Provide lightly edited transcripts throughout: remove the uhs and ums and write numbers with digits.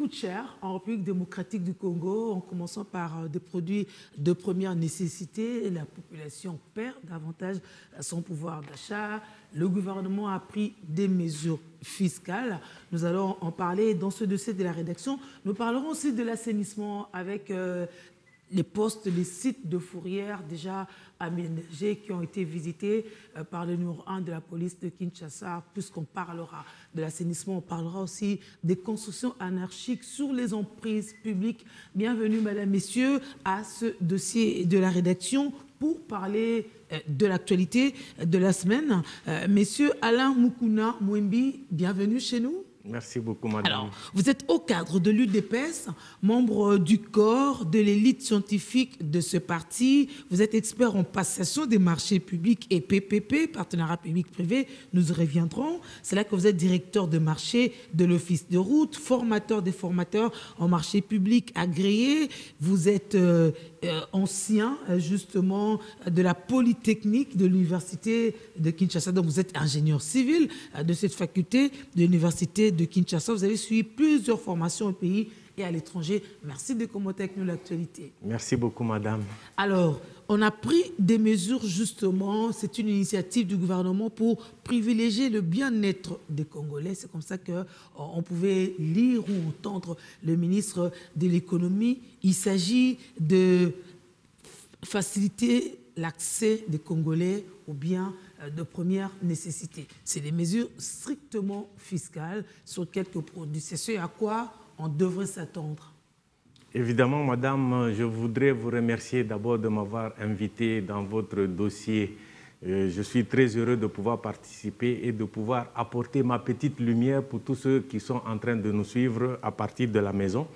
coûte cher en République démocratique du Congo, en commençant par des produits de première nécessité. La population perd davantage son pouvoir d'achat. Le gouvernement a pris des mesures fiscales. Nous allons en parler dans ce dossier de la rédaction. Nous parlerons aussi de l'assainissement avec les postes, les sites de fourrières déjà aménagés qui ont été visités par le numéro 1 de la police de Kinshasa. Puisqu'on parlera de l'assainissement, on parlera aussi des constructions anarchiques sur les emprises publiques. Bienvenue, mesdames, messieurs, à ce dossier de la rédaction pour parler de l'actualité de la semaine. Messieurs Alain Mukuna Mwembi, bienvenue chez nous. Merci beaucoup, madame. Alors, vous êtes haut cadre de l'UDPS, membre du corps de l'élite scientifique de ce parti. Vous êtes expert en passation des marchés publics et PPP, partenariat public-privé. Nous y reviendrons. C'est là que vous êtes directeur de marché de l'Office de route, formateur des formateurs en marché public agréé. Vous êtes ancien, justement, de la Polytechnique de l'Université de Kinshasa. Donc, vous êtes ingénieur civil de cette faculté de l'Université de Kinshasa. Vous avez suivi plusieurs formations au pays et à l'étranger. Merci de commenter avec nous l'actualité. Merci beaucoup, madame. Alors, on a pris des mesures, justement, c'est une initiative du gouvernement pour privilégier le bien-être des Congolais. C'est comme ça qu'on pouvait lire ou entendre le ministre de l'économie. Il s'agit de faciliter l'accès des Congolais aux biens de première nécessité. C'est des mesures strictement fiscales sur quelques produits. C'est ce à quoi on devrait s'attendre. Évidemment, madame, je voudrais vous remercier d'abord de m'avoir invité dans votre dossier. Je suis très heureux de pouvoir participer et de pouvoir apporter ma petite lumière pour tous ceux qui sont en train de nous suivre à partir de la maison.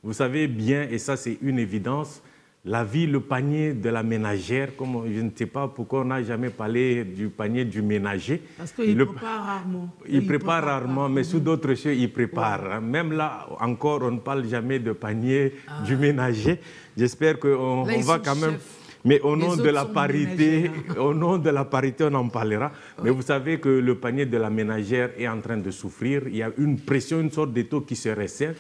Vous savez bien, et ça c'est une évidence, la vie, le panier de la ménagère, comme je ne sais pas pourquoi on n'a jamais parlé du panier du ménager. Parce qu'il prépare rarement. Il prépare rarement, mais sous d'autres cieux, il prépare. Ouais. Même là, encore, on ne parle jamais de panier du ménager. J'espère qu'on va quand même... Mais au nom de la parité, au nom de la parité, on en parlera. Oui. Mais vous savez que le panier de la ménagère est en train de souffrir. Il y a une pression, une sorte d'étau qui se resserre.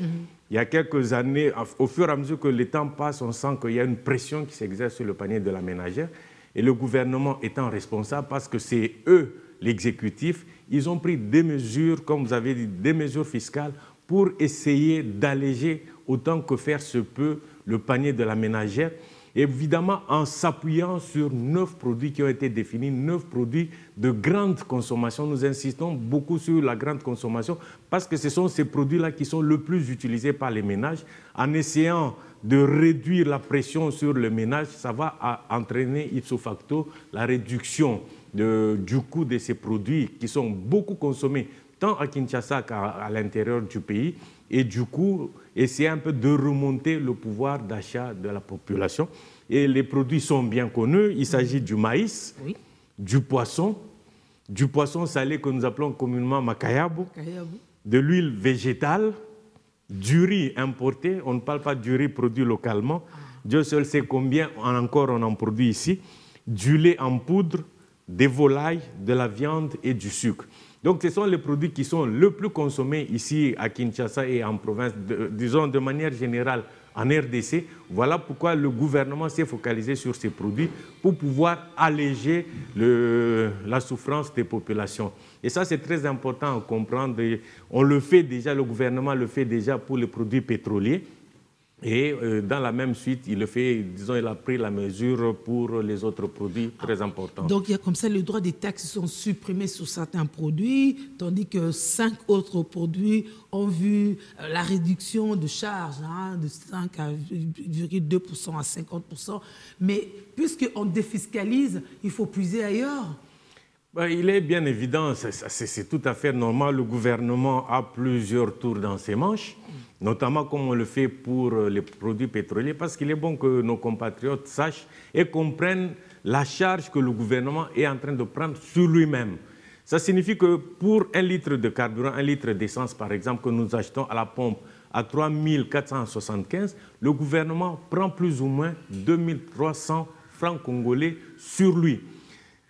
Il y a quelques années, au fur et à mesure que le temps passe, on sent qu'il y a une pression qui s'exerce sur le panier de la ménagère. Et le gouvernement étant responsable, parce que c'est eux, l'exécutif, ils ont pris des mesures, comme vous avez dit, des mesures fiscales pour essayer d'alléger autant que faire se peut le panier de la ménagère. Évidemment, en s'appuyant sur 9 produits qui ont été définis, 9 produits de grande consommation. Nous insistons beaucoup sur la grande consommation parce que ce sont ces produits-là qui sont le plus utilisés par les ménages. En essayant de réduire la pression sur le ménage, ça va entraîner ipso facto la réduction du coût de ces produits qui sont beaucoup consommés tant à Kinshasa qu'à l'intérieur du pays. Et du coup, essayer un peu de remonter le pouvoir d'achat de la population. Et les produits sont bien connus. Il s'agit du maïs, oui, du poisson salé que nous appelons communément makayabu, de l'huile végétale, du riz importé. On ne parle pas du riz produit localement. Dieu seul sait combien encore on en produit ici. Du lait en poudre, des volailles, de la viande et du sucre. Donc, ce sont les produits qui sont le plus consommés ici à Kinshasa et en province, disons de manière générale en RDC. Voilà pourquoi le gouvernement s'est focalisé sur ces produits pour pouvoir alléger la souffrance des populations. Et ça, c'est très important à comprendre. On le fait déjà, le gouvernement le fait déjà pour les produits pétroliers. Et dans la même suite, il le fait, disons, il a pris la mesure pour les autres produits très importants. Donc, il y a comme ça, le droit des taxes sont supprimés sur certains produits, tandis que 5 autres produits ont vu la réduction de charges de 5,2% à 50%. Mais puisqu'on défiscalise, il faut puiser ailleurs. Il est bien évident, c'est tout à fait normal. Le gouvernement a plusieurs tours dans ses manches, notamment comme on le fait pour les produits pétroliers, parce qu'il est bon que nos compatriotes sachent et comprennent la charge que le gouvernement est en train de prendre sur lui-même. Ça signifie que pour 1 litre de carburant, 1 litre d'essence par exemple, que nous achetons à la pompe à 3 475, le gouvernement prend plus ou moins 2 300 francs congolais sur lui.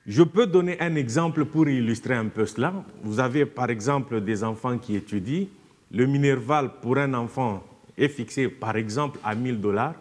Je peux donner un exemple pour illustrer un peu cela. Vous avez par exemple des enfants qui étudient, le Minerval pour un enfant est fixé par exemple à 1 000 $,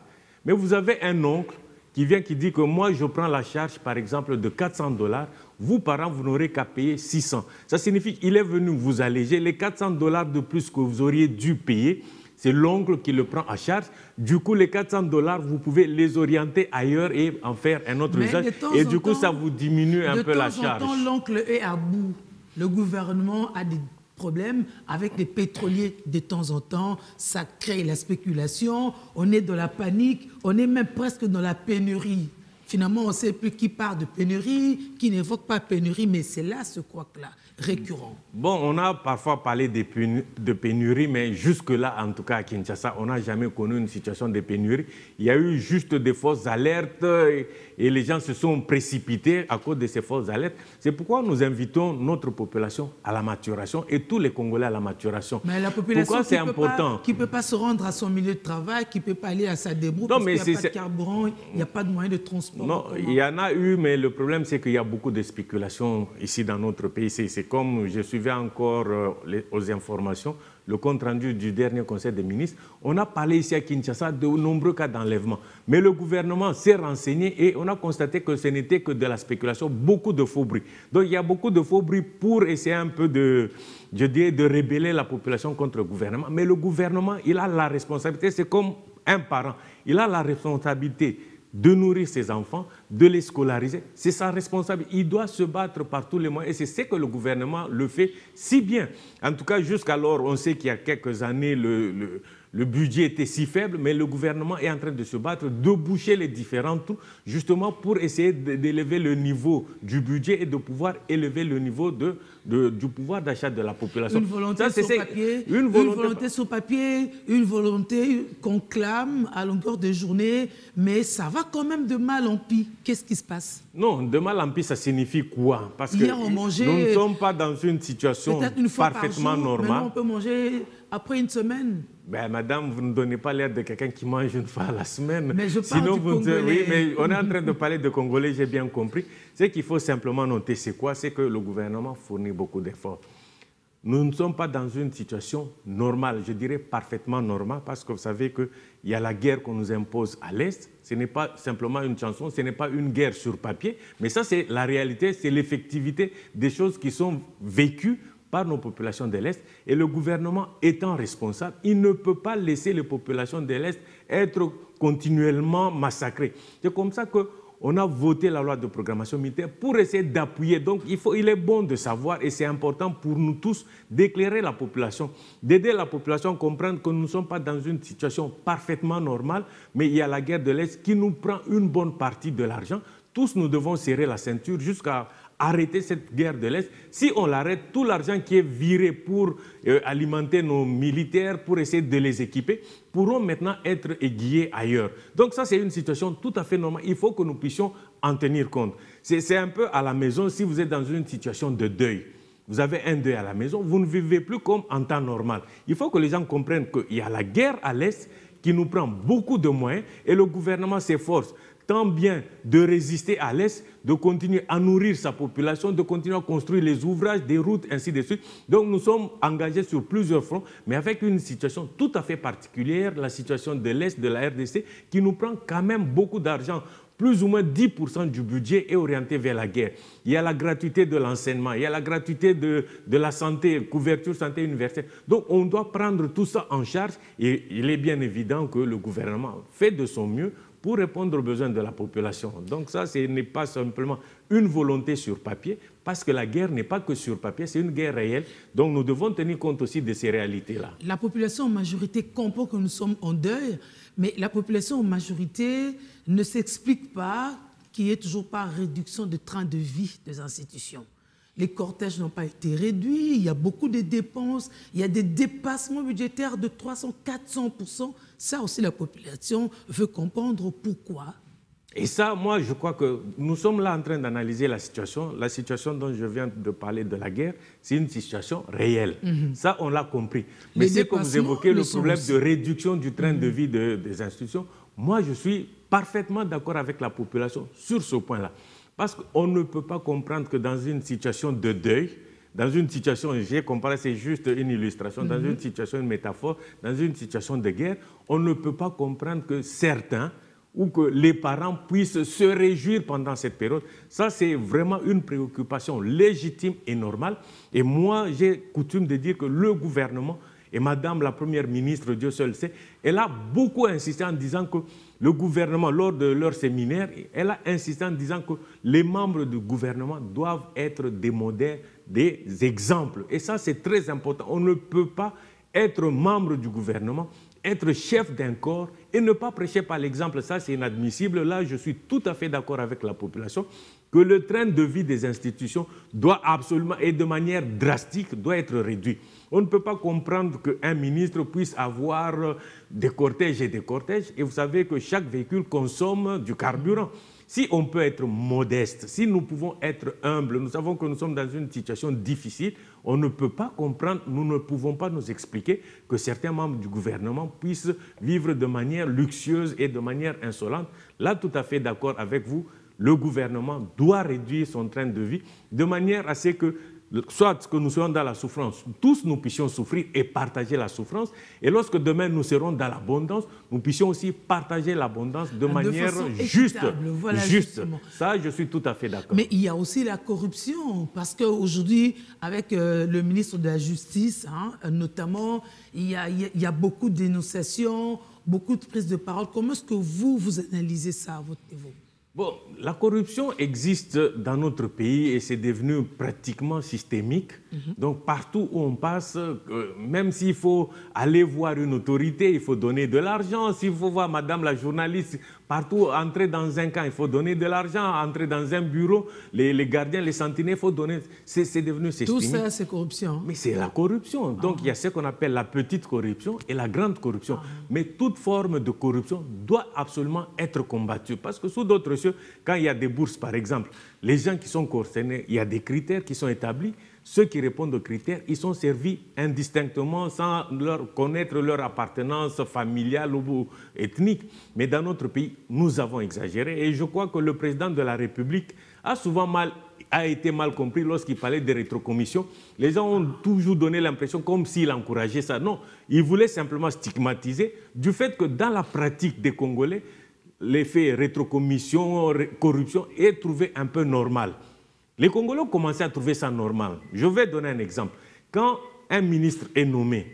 mais vous avez un oncle qui vient qui dit que moi je prends la charge par exemple de 400 $, vous parents vous n'aurez qu'à payer 600. Ça signifie qu'il est venu vous alléger les 400 $ de plus que vous auriez dû payer. C'est l'oncle qui le prend à charge. Du coup, les 400 $, vous pouvez les orienter ailleurs et en faire un autre usage. Et du coup, ça vous diminue un peu la charge. De temps en temps, l'oncle est à bout. Le gouvernement a des problèmes avec les pétroliers de temps en temps. Ça crée la spéculation. On est dans la panique. On est même presque dans la pénurie. Finalement, on ne sait plus qui parle de pénurie, qui n'évoque pas pénurie, mais c'est là ce couac-là, récurrent. Bon, on a parfois parlé de pénurie, mais jusque-là, en tout cas à Kinshasa, on n'a jamais connu une situation de pénurie. Il y a eu juste des fausses alertes et les gens se sont précipités à cause de ces fausses alertes. C'est pourquoi nous invitons notre population à la maturation et tous les Congolais à la maturation. Mais la population c'est important qui ne peut pas se rendre à son milieu de travail, qui ne peut pas aller à sa débrouille, parce qu'il n'y a pas de carburant, il n'y a pas de moyen de transport. Non, il y en a eu, mais le problème, c'est qu'il y a beaucoup de spéculation ici dans notre pays. C'est comme, je suivais encore aux informations, le compte-rendu du dernier Conseil des ministres. On a parlé ici à Kinshasa de nombreux cas d'enlèvement. Mais le gouvernement s'est renseigné et on a constaté que ce n'était que de la spéculation, beaucoup de faux bruits. Donc il y a beaucoup de faux bruits pour essayer un peu de rébeller la population contre le gouvernement. Mais le gouvernement, il a la responsabilité, c'est comme un parent. Il a la responsabilité de nourrir ses enfants, de les scolariser. C'est sa responsabilité. Il doit se battre par tous les moyens. Et c'est ce que le gouvernement le fait si bien. En tout cas, jusqu'alors, on sait qu'il y a quelques années, le budget était si faible, mais le gouvernement est en train de se battre, de boucher les différents trous, justement pour essayer d'élever le niveau du budget et de pouvoir élever le niveau du pouvoir d'achat de la population. Une volonté sur papier, une volonté qu'on clame à longueur de journée, mais ça va quand même de mal en pis. Qu'est-ce qui se passe? Non, de mal en pis, ça signifie quoi? Parce que nous ne sommes pas dans une situation parfaitement normale. Maintenant, on peut manger après une semaine. Ben, madame, vous ne donnez pas l'air de quelqu'un qui mange une fois à la semaine. Mais je parle du Congolais. Oui, mais on est en train de parler de Congolais, j'ai bien compris. Ce qu'il faut simplement noter, c'est quoi? C'est que le gouvernement fournit beaucoup d'efforts. Nous ne sommes pas dans une situation normale, je dirais parfaitement normale, parce que vous savez qu'il y a la guerre qu'on nous impose à l'Est. Ce n'est pas simplement une chanson, ce n'est pas une guerre sur papier, mais ça, c'est la réalité, c'est l'effectivité des choses qui sont vécues par nos populations de l'Est. Et le gouvernement étant responsable, il ne peut pas laisser les populations de l'Est être continuellement massacrées. C'est comme ça qu'on a voté la loi de programmation militaire pour essayer d'appuyer. Donc il est bon de savoir, et c'est important pour nous tous, d'éclairer la population, d'aider la population à comprendre que nous ne sommes pas dans une situation parfaitement normale, mais il y a la guerre de l'Est qui nous prend une bonne partie de l'argent. Tous nous devons serrer la ceinture jusqu'à arrêter cette guerre de l'Est. Si on l'arrête, tout l'argent qui est viré pour alimenter nos militaires, pour essayer de les équiper, pourront maintenant être aiguillés ailleurs. Donc ça, c'est une situation tout à fait normale. Il faut que nous puissions en tenir compte. C'est un peu à la maison, si vous êtes dans une situation de deuil, vous avez un deuil à la maison, vous ne vivez plus comme en temps normal. Il faut que les gens comprennent qu'il y a la guerre à l'Est qui nous prend beaucoup de moyens et le gouvernement s'efforce tant bien de résister à l'Est, de continuer à nourrir sa population, de continuer à construire les ouvrages, des routes, ainsi de suite. Donc nous sommes engagés sur plusieurs fronts, mais avec une situation tout à fait particulière, la situation de l'Est de la RDC, qui nous prend quand même beaucoup d'argent. Plus ou moins 10% du budget est orienté vers la guerre. Il y a la gratuité de l'enseignement, il y a la gratuité de la santé, couverture santé universelle. Donc on doit prendre tout ça en charge et il est bien évident que le gouvernement fait de son mieux pour répondre aux besoins de la population. Donc ça, ce n'est pas simplement une volonté sur papier, parce que la guerre n'est pas que sur papier, c'est une guerre réelle. Donc nous devons tenir compte aussi de ces réalités-là. La population en majorité comprend que nous sommes en deuil, mais la population en majorité ne s'explique pas qu'il n'y ait toujours pas réduction de train de vie des institutions. Les cortèges n'ont pas été réduits, il y a beaucoup de dépenses, il y a des dépassements budgétaires de 300-400%. Ça aussi, la population veut comprendre pourquoi. Et ça, moi, je crois que nous sommes là en train d'analyser la situation. La situation dont je viens de parler de la guerre, c'est une situation réelle. Ça, on l'a compris. Mais c'est que vous évoquez le problème de réduction du train de vie des institutions. Moi, je suis parfaitement d'accord avec la population sur ce point-là. Parce qu'on ne peut pas comprendre que dans une situation de deuil, dans une situation, j'ai comparé, c'est juste une illustration, dans une situation, une métaphore, dans une situation de guerre, on ne peut pas comprendre que certains ou que les parents puissent se réjouir pendant cette période. Ça, c'est vraiment une préoccupation légitime et normale. Et moi, j'ai coutume de dire que le gouvernement et Madame la Première ministre, Dieu seul sait, elle a beaucoup insisté en disant que le gouvernement, lors de leur séminaire, elle a insisté en disant que les membres du gouvernement doivent être des modèles, des exemples. Et ça, c'est très important. On ne peut pas être membre du gouvernement, être chef d'un corps et ne pas prêcher par l'exemple. Ça, c'est inadmissible. Là, je suis tout à fait d'accord avec la population que le train de vie des institutions doit absolument, et de manière drastique, doit être réduit. On ne peut pas comprendre qu'un ministre puisse avoir des cortèges et des cortèges. Et vous savez que chaque véhicule consomme du carburant. Si on peut être modeste, si nous pouvons être humbles, nous savons que nous sommes dans une situation difficile, on ne peut pas comprendre, nous ne pouvons pas nous expliquer que certains membres du gouvernement puissent vivre de manière luxueuse et de manière insolente. Là, tout à fait d'accord avec vous, le gouvernement doit réduire son train de vie de manière à ce que, soit que nous soyons dans la souffrance, tous nous puissions souffrir et partager la souffrance. Et lorsque demain nous serons dans l'abondance, nous puissions aussi partager l'abondance de manière juste. Voilà, juste. Ça, je suis tout à fait d'accord. Mais il y a aussi la corruption, parce qu'aujourd'hui, avec le ministre de la Justice, notamment, il y a beaucoup de dénonciations, beaucoup de prises de parole. Comment est-ce que vous analysez ça à votre niveau? Bon, la corruption existe dans notre pays et c'est devenu pratiquement systémique. Donc partout où on passe, même s'il faut aller voir une autorité, il faut donner de l'argent. S'il faut voir madame la journaliste, partout, entrer dans un camp, il faut donner de l'argent. Entrer dans un bureau, les gardiens, les sentinelles, il faut donner. C'est devenu systémique. Tout ça, c'est corruption. Mais c'est la corruption. Donc il y a ce qu'on appelle la petite corruption et la grande corruption. Mais toute forme de corruption doit absolument être combattue. Parce que sous d'autres cieux, quand il y a des bourses, par exemple, les gens qui sont concernés, il y a des critères qui sont établis. Ceux qui répondent aux critères, ils sont servis indistinctement sans connaître leur appartenance familiale ou ethnique. Mais dans notre pays, nous avons exagéré. Et je crois que le président de la République a été mal compris lorsqu'il parlait des rétrocommissions. Les gens ont toujours donné l'impression comme s'il encourageait ça. Non, il voulait simplement stigmatiser du fait que dans la pratique des Congolais, l'effet rétrocommission, corruption est trouvé un peu normal. Les Congolais ont commencé à trouver ça normal. Je vais donner un exemple. Quand un ministre est nommé,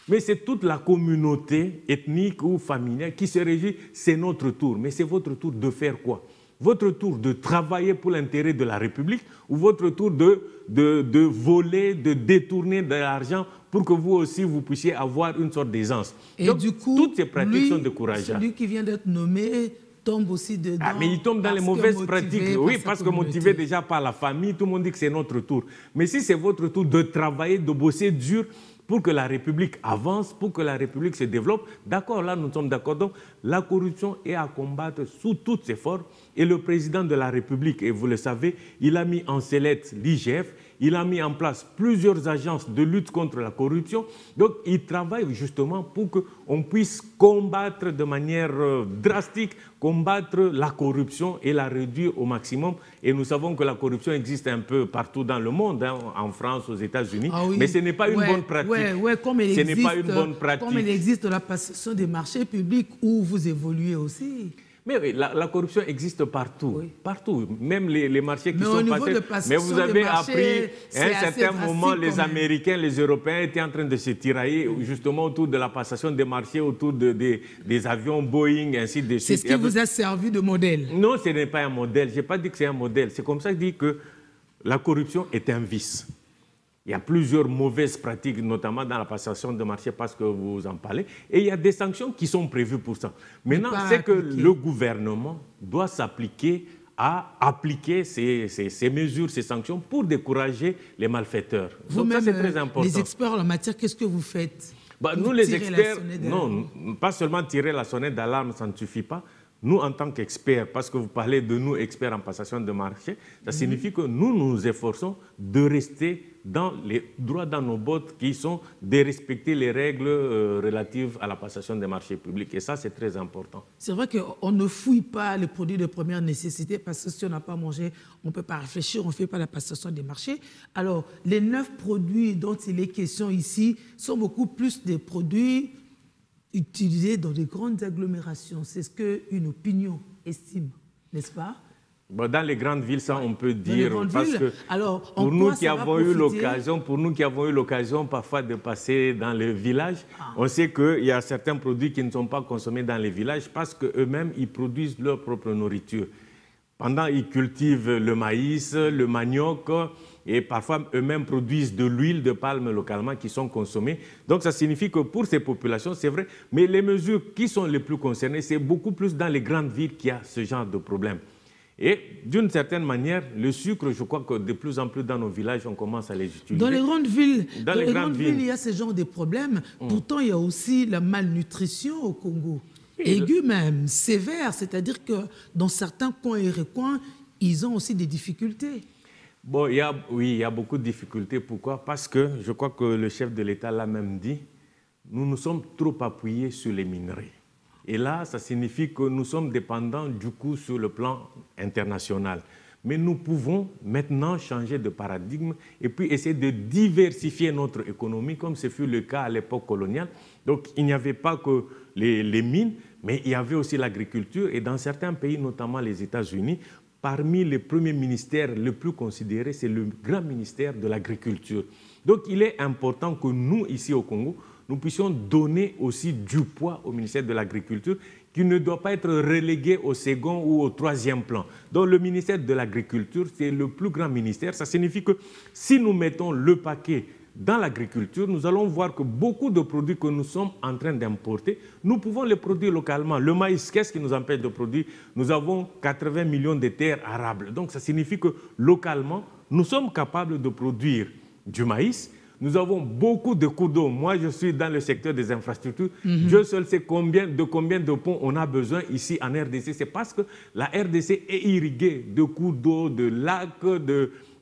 mais c'est toute la communauté ethnique ou familiale qui se réjouit, c'est notre tour. Mais c'est votre tour de faire quoi? Votre tour de travailler pour l'intérêt de la République ou votre tour de voler, de détourner de l'argent pour que vous aussi, vous puissiez avoir une sorte d'aisance. Et donc, du coup, toutes ces pratiques sont décourageantes. Celui qui vient d'être nommé tombe aussi dedans. Mais il tombe dans les mauvaises pratiques. Oui, parce que motivé déjà par la famille, tout le monde dit que c'est notre tour. Mais si c'est votre tour de travailler, de bosser dur pour que la République avance, pour que la République se développe, d'accord, là nous sommes d'accord. Donc la corruption est à combattre sous toutes ses formes. Et le président de la République, et vous le savez, il a mis en sellette l'IGF, il a mis en place plusieurs agences de lutte contre la corruption. Donc, il travaille justement pour qu'on puisse combattre de manière drastique, combattre la corruption et la réduire au maximum. Et nous savons que la corruption existe un peu partout dans le monde, en France, aux États-Unis. Ah oui. Mais ce n'est pas une bonne pratique. Ce n'est pas une bonne pratique. Comme il existe la passation des marchés publics où vous évoluez aussi. Mais oui, la corruption existe partout, partout, même les marchés qui sont passés. Mais vous avez appris, à un certain moment, les Américains, les Européens étaient en train de se tirailler justement autour de la passation des marchés, autour des avions Boeing, ainsi de suite. C'est ce qui vous a servi de modèle? Non, ce n'est pas un modèle. Je n'ai pas dit que c'est un modèle. C'est comme ça que je dis que la corruption est un vice. Il y a plusieurs mauvaises pratiques, notamment dans la passation de marché, parce que vous en parlez. Et il y a des sanctions qui sont prévues pour ça. Maintenant, c'est que le gouvernement doit s'appliquer à appliquer ces mesures, ces sanctions pour décourager les malfaiteurs. Donc ça, c'est très important. Les experts en la matière, qu'est-ce que vous faites? Nous, les experts, non, pas seulement tirer la sonnette d'alarme, ça ne suffit pas. nous, en tant qu'experts, parce que vous parlez de nous, experts en passation de marché, ça signifie que nous nous efforçons de rester dans les droits dans nos bottes qui sont de respecter les règles relatives à la passation des marchés publics. Et ça, c'est très important. C'est vrai qu'on ne fouille pas les produits de première nécessité parce que si on n'a pas mangé, on ne peut pas réfléchir, on ne fait pas la passation des marchés. Alors, les 9 produits dont il est question ici sont beaucoup plus des produits utilisés dans des grandes agglomérations. C'est ce qu'une opinion estime, n'est-ce pas? Bon, dans les grandes villes, ça on peut dire, parce que alors, pour nous qui avons eu l'occasion parfois de passer dans les villages, on sait qu'il y a certains produits qui ne sont pas consommés dans les villages parce qu'eux-mêmes, ils produisent leur propre nourriture. Pendant, ils cultivent le maïs, le manioc, et parfois eux-mêmes produisent de l'huile de palme localement qui sont consommées. Donc ça signifie que pour ces populations, c'est vrai, mais les mesures qui sont les plus concernées, c'est beaucoup plus dans les grandes villes qu'il y a ce genre de problème. Et d'une certaine manière, le sucre, je crois que de plus en plus dans nos villages, on commence à les utiliser. Dans les grandes villes, il y a ce genre de problèmes. Pourtant, il y a aussi la malnutrition au Congo. Aiguë même, sévère. C'est-à-dire que dans certains coins et recoins, ils ont aussi des difficultés. Bon, oui, il y a beaucoup de difficultés. Pourquoi? Parce que je crois que le chef de l'État l'a même dit, nous nous sommes trop appuyés sur les minerais. Et là, ça signifie que nous sommes dépendants du coup sur le plan international. Mais nous pouvons maintenant changer de paradigme et puis essayer de diversifier notre économie comme ce fut le cas à l'époque coloniale. Donc il n'y avait pas que les mines, mais il y avait aussi l'agriculture. Et dans certains pays, notamment les États-Unis, parmi les premiers ministères les plus considérés, c'est le grand ministère de l'agriculture. Donc il est important que nous, ici au Congo, nous puissions donner aussi du poids au ministère de l'Agriculture qui ne doit pas être relégué au second ou au troisième plan. Donc le ministère de l'Agriculture, c'est le plus grand ministère. Ça signifie que si nous mettons le paquet dans l'agriculture, nous allons voir que beaucoup de produits que nous sommes en train d'importer, nous pouvons les produire localement. Le maïs, qu'est-ce qui nous empêche de produire? Nous avons 80 millions de terres arables. Donc ça signifie que localement, nous sommes capables de produire du maïs. Nous avons beaucoup de cours d'eau. Moi, je suis dans le secteur des infrastructures. Dieu seul sait combien de ponts on a besoin ici en RDC. C'est parce que la RDC est irriguée de cours d'eau, de lacs,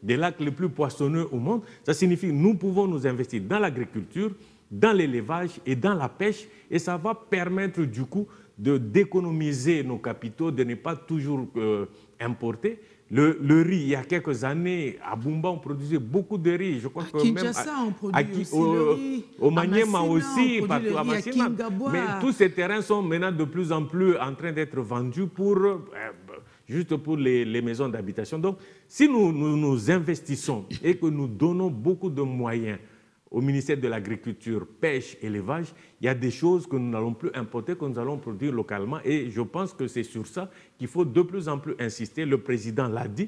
des lacs les plus poissonneux au monde. Ça signifie que nous pouvons nous investir dans l'agriculture, dans l'élevage et dans la pêche. Et ça va permettre du coup d'économiser nos capitaux, de ne pas toujours importer. Le riz, il y a quelques années, à Bumba, on produisait beaucoup de riz. Je crois que Kinshasa, même on produit aussi le riz. Au Maniema aussi, partout à Massina. Mais tous ces terrains sont maintenant de plus en plus en train d'être vendus juste pour les maisons d'habitation. Donc, si nous investissons et que nous donnons beaucoup de moyens au ministère de l'Agriculture, Pêche, Élevage, il y a des choses que nous n'allons plus importer, que nous allons produire localement. Et je pense que c'est sur ça qu'il faut de plus en plus insister. Le président l'a dit,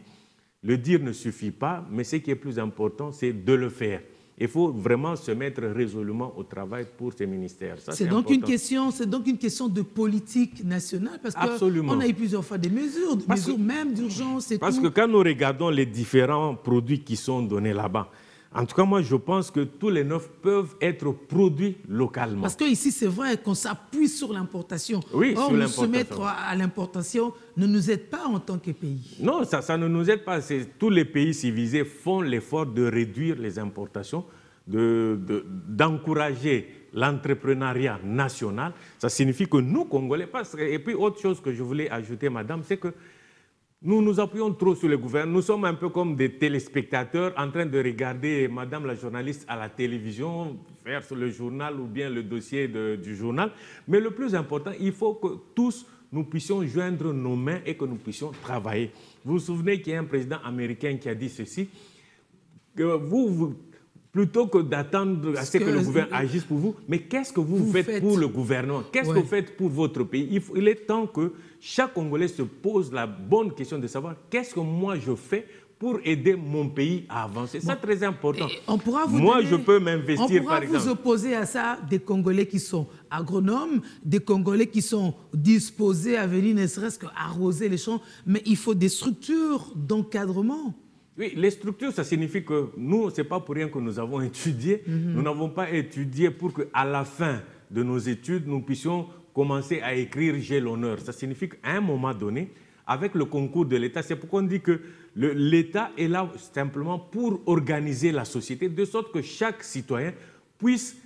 le dire ne suffit pas, mais ce qui est plus important, c'est de le faire. Il faut vraiment se mettre résolument au travail pour ces ministères. C'est donc une question de politique nationale, parce qu'on a eu plusieurs fois des mesures même d'urgence. Parce que quand nous regardons les différents produits qui sont donnés là-bas, en tout cas, moi, je pense que tous les 9 peuvent être produits localement. Parce qu'ici, c'est vrai qu'on s'appuie sur l'importation. Oui, or, nous se mettre à l'importation ne nous aide pas en tant que pays. Non, ça ne nous aide pas. Tous les pays civilisés font l'effort de réduire les importations, d'encourager l'entrepreneuriat national. Ça signifie que nous, Congolais, et puis autre chose que je voulais ajouter, madame, c'est que nous nous appuyons trop sur le gouvernement. Nous sommes un peu comme des téléspectateurs en train de regarder madame la journaliste à la télévision, faire sur le journal ou bien le dossier du journal. Mais le plus important, il faut que tous nous puissions joindre nos mains et que nous puissions travailler. Vous vous souvenez qu'il y a un président américain qui a dit ceci, que plutôt que d'attendre à ce que le gouvernement agisse pour vous, mais qu'est-ce que vous faites pour le gouvernement? Qu'est-ce que vous faites pour votre pays? Il est temps que chaque Congolais se pose la bonne question de savoir qu'est-ce que moi je fais pour aider mon pays à avancer. C'est très important. Je peux m'investir, par exemple. On pourra vous opposer à ça des Congolais qui sont agronomes, des Congolais qui sont disposés à venir ne serait-ce qu'arroser les champs, mais il faut des structures d'encadrement. Oui, les structures, ça signifie que nous, ce n'est pas pour rien que nous avons étudié. Nous n'avons pas étudié pour qu'à la fin, de nos études, nous puissions commencer à écrire « J'ai l'honneur ». Ça signifie qu'à un moment donné, avec le concours de l'État, c'est pourquoi on dit que l'État est là simplement pour organiser la société, de sorte que chaque citoyen puisse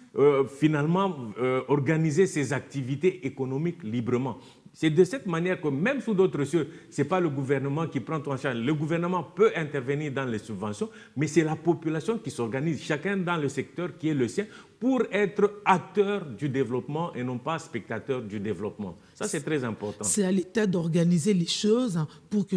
finalement organiser ses activités économiques librement. C'est de cette manière que même sous d'autres cieux, ce n'est pas le gouvernement qui prend tout en charge. Le gouvernement peut intervenir dans les subventions, mais c'est la population qui s'organise, chacun dans le secteur qui est le sien, pour être acteur du développement et non pas spectateur du développement. Ça, c'est très important. C'est à l'État d'organiser les choses pour que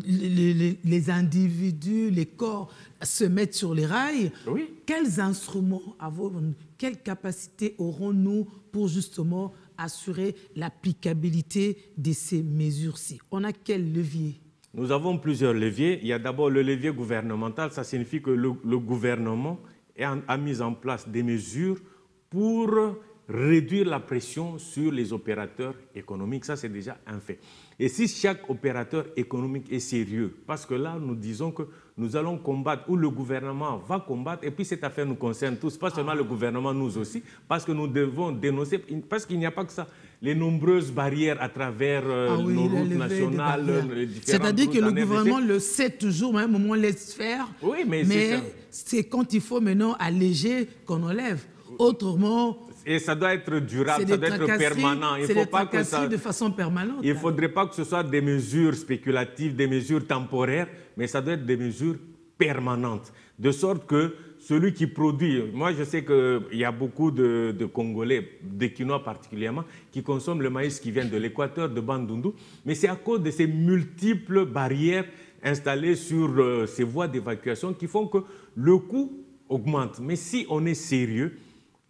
les individus, les corps se mettent sur les rails. Oui. Quels instruments avons-nous, quelles capacités aurons-nous pour justement assurer l'applicabilité de ces mesures-ci? On a quel levier? Nous avons plusieurs leviers. Il y a d'abord le levier gouvernemental. Ça signifie que le gouvernement a mis en place des mesures pour réduire la pression sur les opérateurs économiques. Ça, c'est déjà un fait. Et si chaque opérateur économique est sérieux, parce que là, nous disons que nous allons combattre, ou le gouvernement va combattre, et puis cette affaire nous concerne tous, pas seulement le gouvernement, nous aussi, parce que nous devons dénoncer, parce qu'il n'y a pas que ça, les nombreuses barrières à travers nos routes nationales. C'est-à-dire que le gouvernement le sait toujours, mais à un moment, laisse faire. Oui, mais c'est quand il faut maintenant alléger qu'on enlève. Autrement... Et ça doit être durable, ça doit être permanent. Il faut pas que ça, de façon permanente. Il ne faudrait pas que ce soit des mesures spéculatives, des mesures temporaires, mais ça doit être des mesures permanentes. De sorte que celui qui produit... Moi, je sais qu'il y a beaucoup de Congolais, des Quinois particulièrement, qui consomment le maïs qui vient de l'Équateur, de Bandundu, mais c'est à cause de ces multiples barrières installées sur ces voies d'évacuation qui font que le coût augmente. Mais si on est sérieux,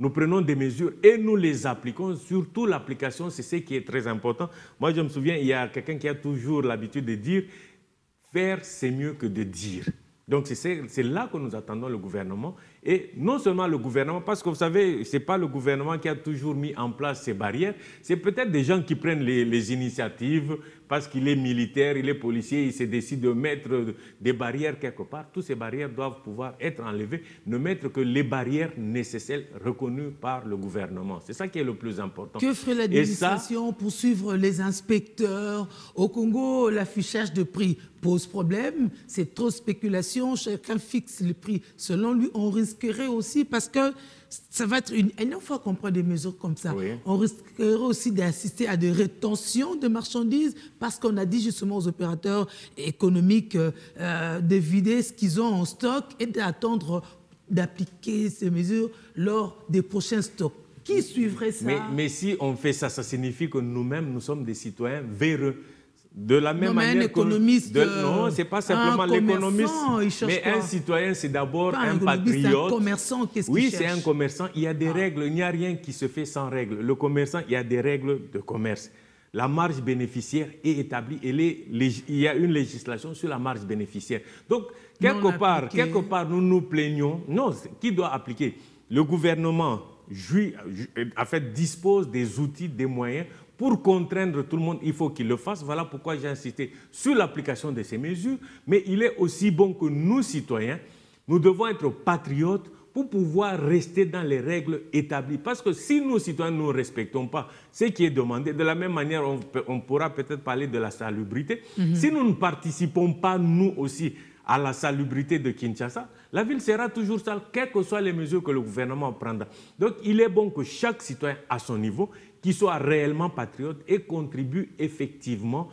nous prenons des mesures et nous les appliquons. Surtout l'application, c'est ce qui est très important. Moi, je me souviens, il y a quelqu'un qui a toujours l'habitude de dire « faire, c'est mieux que de dire ». Donc, c'est là que nous attendons le gouvernement. Et non seulement le gouvernement, parce que vous savez, ce n'est pas le gouvernement qui a toujours mis en place ces barrières, c'est peut-être des gens qui prennent les initiatives, parce qu'il est militaire, il est policier, il se décide de mettre des barrières quelque part. Toutes ces barrières doivent pouvoir être enlevées, ne mettre que les barrières nécessaires reconnues par le gouvernement. C'est ça qui est le plus important. Que ferait l'administration pour suivre les inspecteurs? Au Congo, l'affichage de prix pose problème, c'est trop de spéculation, chacun fixe le prix. Selon lui, on risquerait aussi, parce que ça va être une fois qu'on prend des mesures comme ça, oui, on risquerait aussi d'assister à des rétentions de marchandises parce qu'on a dit justement aux opérateurs économiques de vider ce qu'ils ont en stock et d'attendre d'appliquer ces mesures lors des prochains stocks. Qui suivrait ça? Mais si on fait ça, ça signifie que nous-mêmes, nous sommes des citoyens véreux. De la même manière un économiste, non, ce n'est pas simplement l'économiste, mais un citoyen, c'est d'abord un patriote. Un commerçant, qu'est-ce qu'il Oui, cherche? c'est un commerçant. Il y a des règles, il n'y a rien qui se fait sans règles. Le commerçant, il y a des règles de commerce. La marge bénéficiaire est établie et il y a une législation sur la marge bénéficiaire. Donc, quelque part, nous nous plaignons. Non, qui doit appliquer? Le gouvernement dispose des outils, des moyens. Pour contraindre tout le monde, il faut qu'il le fasse. Voilà pourquoi j'ai insisté sur l'application de ces mesures. Mais il est aussi bon que nous, citoyens, nous devons être patriotes pour pouvoir rester dans les règles établies. Parce que si nous, citoyens, ne respectons pas ce qui est demandé, de la même manière, on pourra peut-être parler de la salubrité. Si nous ne participons pas, nous aussi, à la salubrité de Kinshasa, la ville sera toujours sale, quelles que soient les mesures que le gouvernement prendra. Donc, il est bon que chaque citoyen, à son niveau, qui soit réellement patriote et contribue effectivement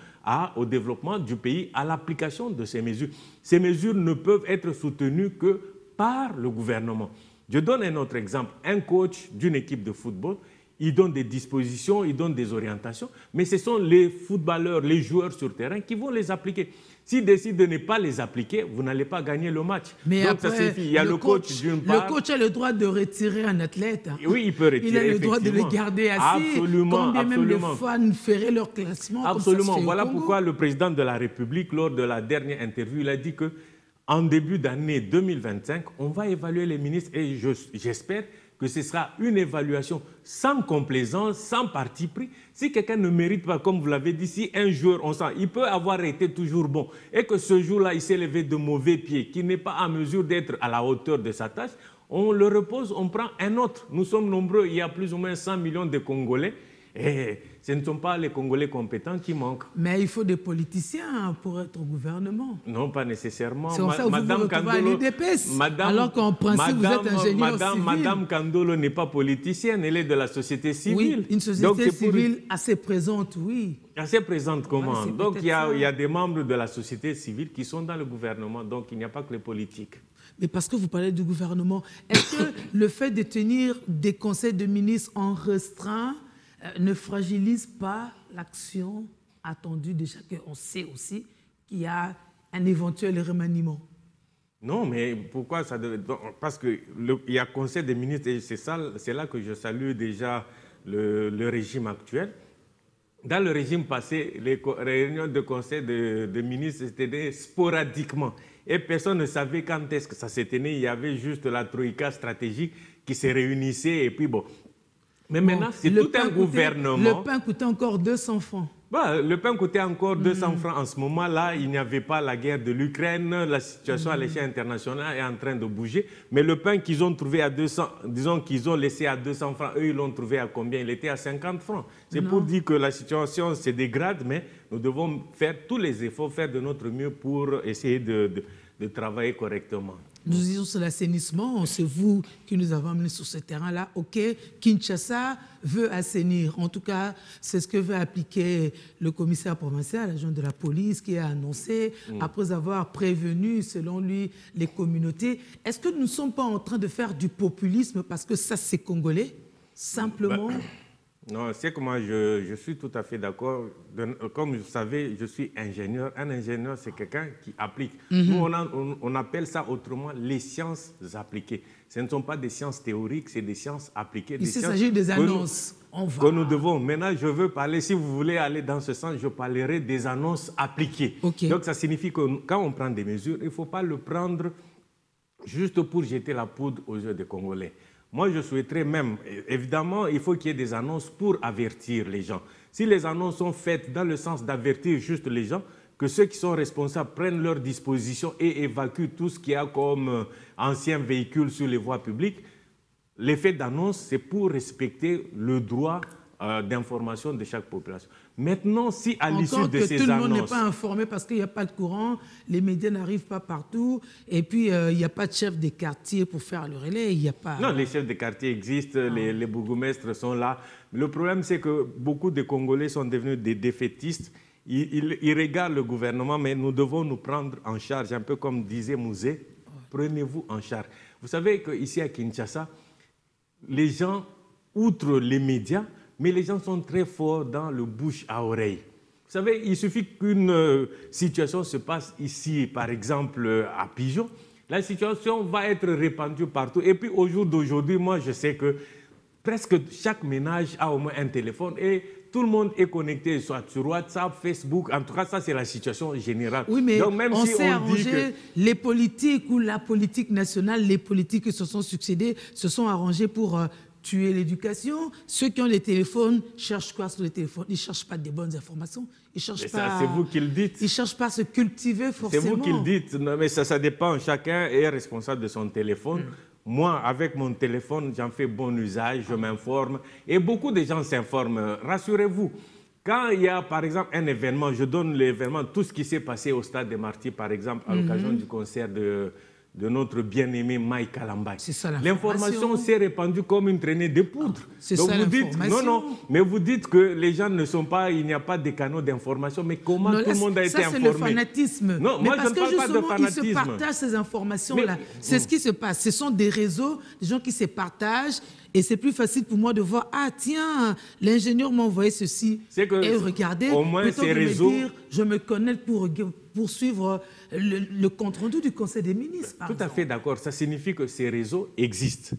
au développement du pays, à l'application de ces mesures. Ces mesures ne peuvent être soutenues que par le gouvernement. Je donne un autre exemple. Un coach d'une équipe de football, il donne des dispositions, il donne des orientations, mais ce sont les footballeurs, les joueurs sur terrain qui vont les appliquer. S'ils décident de ne pas les appliquer, vous n'allez pas gagner le match. Mais donc après, ça suffit. Il y a le coach d'une part. Le coach a le droit de retirer un athlète. Oui, il peut retirer. Il a le droit de le garder assis. Absolument. Combien même les fans feraient leur classement. Absolument. Comme ça voilà pourquoi le président de la République, lors de la dernière interview, il a dit qu'en début d'année 2025, on va évaluer les ministres et j'espère que ce sera une évaluation sans complaisance, sans parti pris. Si quelqu'un ne mérite pas, comme vous l'avez dit, si un joueur, on sent, il peut avoir été toujours bon et que ce jour-là, il s'est levé de mauvais pieds, qu'il n'est pas en mesure d'être à la hauteur de sa tâche, on le repose, on prend un autre. Nous sommes nombreux, il y a plus ou moins 100 millions de Congolais. Et ce ne sont pas les Congolais compétents qui manquent. Mais il faut des politiciens pour être au gouvernement. Non, pas nécessairement. C'est pour ça que vous vous retrouvez à l'UDPS, alors qu'en principe, vous êtes ingénieur civil. Madame Kandolo n'est pas politicienne, elle est de la société civile. Oui, une société civile assez présente, oui. Assez présente comment? Ouais, donc il y a des membres de la société civile qui sont dans le gouvernement, donc il n'y a pas que les politiques. Mais parce que vous parlez du gouvernement, est-ce que le fait de tenir des conseils de ministres en restreint ne fragilise pas l'action attendue de chacun? On sait aussi qu'il y a un éventuel remaniement. Non, mais pourquoi ça devait... Parce qu'il y a conseil des ministres et c'est là que je salue déjà le régime actuel. Dans le régime passé, les réunions de conseil de ministres s'éteignaient sporadiquement. Et personne ne savait quand est-ce que ça s'éteignait. Il y avait juste la troïka stratégique qui se réunissait et puis bon... Mais maintenant, c'est tout un gouvernement. Le pain coûtait encore 200 francs. Bah, le pain coûtait encore 200 francs. En ce moment-là, il n'y avait pas la guerre de l'Ukraine. La situation à l'échelle internationale est en train de bouger. Mais le pain qu'ils ont trouvé à 200, disons qu'ils ont laissé à 200 francs, eux, ils l'ont trouvé à combien? Il était à 50 francs. C'est pour dire que la situation se dégrade, mais nous devons faire tous les efforts, faire de notre mieux pour essayer de travailler correctement. Nous disons sur l'assainissement, c'est vous qui nous avez amenés sur ce terrain-là. OK, Kinshasa veut assainir. En tout cas, c'est ce que veut appliquer le commissaire provincial, l'agent de la police, qui a annoncé, après avoir prévenu, selon lui, les communautés. Est-ce que nous ne sommes pas en train de faire du populisme parce que ça, c'est congolais, simplement? Non, c'est que moi, je suis tout à fait d'accord. Comme vous savez, je suis ingénieur. Un ingénieur, c'est quelqu'un qui applique. Nous, on appelle ça autrement les sciences appliquées. Ce ne sont pas des sciences théoriques, c'est des sciences appliquées. Il s'agit des annonces. Que nous devons. Maintenant, je veux parler, si vous voulez aller dans ce sens, je parlerai des annonces appliquées. Okay. Donc, ça signifie que quand on prend des mesures, il ne faut pas le prendre juste pour jeter la poudre aux yeux des Congolais. Moi, je souhaiterais même, évidemment, il faut qu'il y ait des annonces pour avertir les gens. Si les annonces sont faites dans le sens d'avertir juste les gens, que ceux qui sont responsables prennent leurs dispositions et évacuent tout ce qu'il y a comme anciens véhicules sur les voies publiques, l'effet d'annonce, c'est pour respecter le droit d'information de chaque population. Maintenant, si à l'issue de ces annonces... tout le monde n'est pas informé parce qu'il n'y a pas de courant, les médias n'arrivent pas partout, et puis il n'y a pas de chef des quartiers pour faire le relais, il n'y a pas... Non, les chefs de quartier existent, les bourgmestres sont là. Le problème, c'est que beaucoup de Congolais sont devenus des défaitistes. Ils regardent le gouvernement, mais nous devons nous prendre en charge, un peu comme disait Mouzé, prenez-vous en charge. Vous savez qu'ici à Kinshasa, les gens, outre les médias, mais les gens sont très forts dans le bouche à oreille. Vous savez, il suffit qu'une situation se passe ici, par exemple à Pigeon, la situation va être répandue partout. Et puis au jour d'aujourd'hui, moi je sais que presque chaque ménage a au moins un téléphone et tout le monde est connecté, soit sur WhatsApp, Facebook. En tout cas, ça c'est la situation générale. Oui, mais donc, même on si s'est on dit arrangé, que... les politiques ou la politique nationale, les politiques qui se sont succédés, se sont arrangés pour... tuer l'éducation. Ceux qui ont les téléphones cherchent quoi sur les téléphones? Ils ne cherchent pas des bonnes informations. Ils cherchent pas... C'est vous qui le dites. Ils ne cherchent pas à se cultiver forcément. C'est vous qui le dites. Non, mais ça dépend. Chacun est responsable de son téléphone. Moi, avec mon téléphone, j'en fais bon usage, je m'informe. Et beaucoup de gens s'informent. Rassurez-vous. Quand il y a, par exemple, un événement, je donne l'événement, tout ce qui s'est passé au Stade des Martyrs, par exemple, à l'occasion du concert de notre bien-aimé Mike Kalambay. L'information s'est répandue comme une traînée de poudre. C'est ça l'information. Non, mais vous dites que les gens ne sont pas, il n'y a pas de canaux d'information, mais comment tout le monde a été informé? Ça, c'est le fanatisme. Non, mais moi, parce je ne parle pas de fanatisme. Ils se partagent ces informations-là. C'est ce qui se passe. Ce sont des réseaux, des gens qui se partagent, et c'est plus facile pour moi de voir, ah tiens, l'ingénieur m'a envoyé ceci, et regardez, au moins plutôt ces que réseaux... de me dire, je me connecte pour suivre le compte-rendu du Conseil des ministres. Tout à fait d'accord. Ça signifie que ces réseaux existent.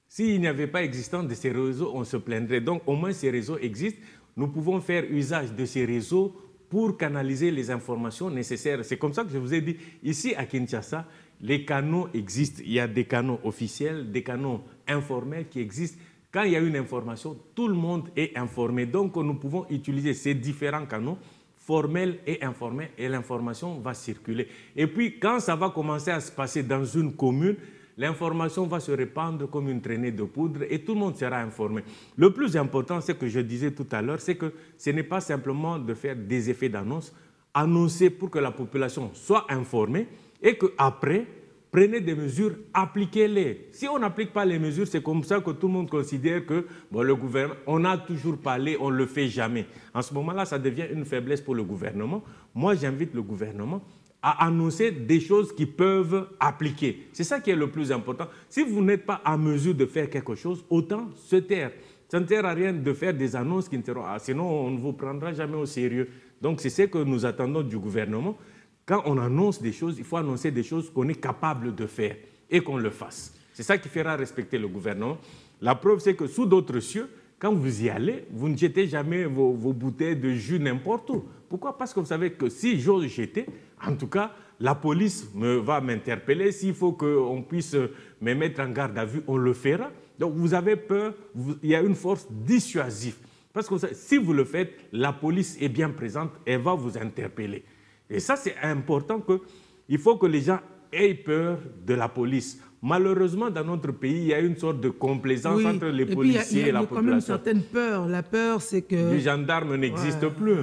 S'il n'y avait pas existence de ces réseaux, on se plaindrait. Donc, au moins, ces réseaux existent. Nous pouvons faire usage de ces réseaux pour canaliser les informations nécessaires. C'est comme ça que je vous ai dit, ici à Kinshasa, les canaux existent. Il y a des canaux officiels, des canaux informels qui existent. Quand il y a une information, tout le monde est informé. Donc, nous pouvons utiliser ces différents canaux formel et informel, et l'information va circuler. Et puis, quand ça va commencer à se passer dans une commune, l'information va se répandre comme une traînée de poudre et tout le monde sera informé. Le plus important, c'est que je disais tout à l'heure, c'est que ce n'est pas simplement de faire des effets d'annonce, annoncer pour que la population soit informée et qu'après, prenez des mesures, appliquez-les. Si on n'applique pas les mesures, c'est comme ça que tout le monde considère que bon, le gouvernement, on a toujours parlé, on ne le fait jamais. En ce moment-là, ça devient une faiblesse pour le gouvernement. Moi, j'invite le gouvernement à annoncer des choses qui peuvent appliquer. C'est ça qui est le plus important. Si vous n'êtes pas en mesure de faire quelque chose, autant se taire. Ça ne sert à rien de faire des annonces qui ne seront... Sinon, on ne vous prendra jamais au sérieux. Donc, c'est ce que nous attendons du gouvernement. Quand on annonce des choses, il faut annoncer des choses qu'on est capable de faire et qu'on le fasse. C'est ça qui fera respecter le gouvernement. La preuve, c'est que sous d'autres cieux, quand vous y allez, vous ne jetez jamais vos bouteilles de jus n'importe où. Pourquoi? Parce que vous savez que si j'ose jeter, en tout cas, la police va m'interpeller. S'il faut qu'on puisse me mettre en garde à vue, on le fera. Donc vous avez peur, il y a une force dissuasive. Parce que si vous le faites, la police est bien présente, elle va vous interpeller. Et ça, c'est important. Il faut que les gens aient peur de la police. Malheureusement, dans notre pays, il y a une sorte de complaisance entre les policiers et la population. Il y a quand même une certaine peur. La peur, c'est que... Les gendarmes n'existent plus.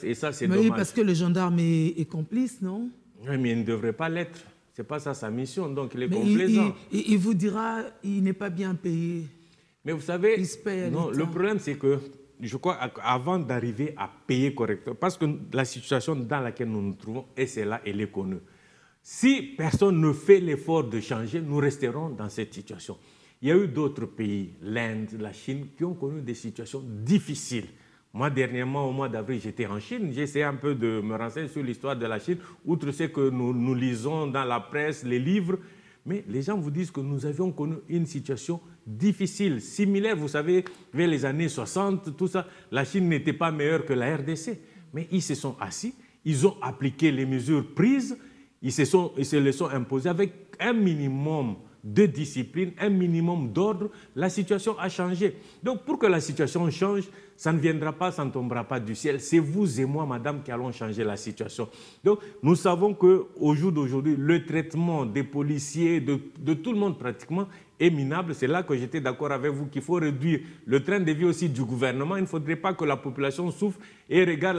Et ça, c'est dommage. Oui, parce que le gendarme est complice, non? Oui, mais il ne devrait pas l'être. Ce n'est pas ça sa mission, donc il est complaisant. Il vous dira il n'est pas bien payé. Mais vous savez, non, le problème, c'est que je crois qu'avant d'arriver à payer correctement, parce que la situation dans laquelle nous nous trouvons, et c'est là, elle est connue. Si personne ne fait l'effort de changer, nous resterons dans cette situation. Il y a eu d'autres pays, l'Inde, la Chine, qui ont connu des situations difficiles. Moi, dernièrement, au mois d'avril, j'étais en Chine. J'ai essayé un peu de me renseigner sur l'histoire de la Chine, outre ce que nous lisons dans la presse, les livres. Mais les gens vous disent que nous avions connu une situation difficile, similaire, vous savez, vers les années 60, tout ça. La Chine n'était pas meilleure que la RDC. Mais ils se sont assis, ils ont appliqué les mesures prises, ils se les sont imposées avec un minimum de discipline, un minimum d'ordre. La situation a changé. Donc, pour que la situation change, ça ne viendra pas, ça ne tombera pas du ciel. C'est vous et moi, madame, qui allons changer la situation. Donc, nous savons qu'au jour d'aujourd'hui, le traitement des policiers, de tout le monde pratiquement, est minable. C'est là que j'étais d'accord avec vous qu'il faut réduire le train de vie aussi du gouvernement. Il ne faudrait pas que la population souffre et regarde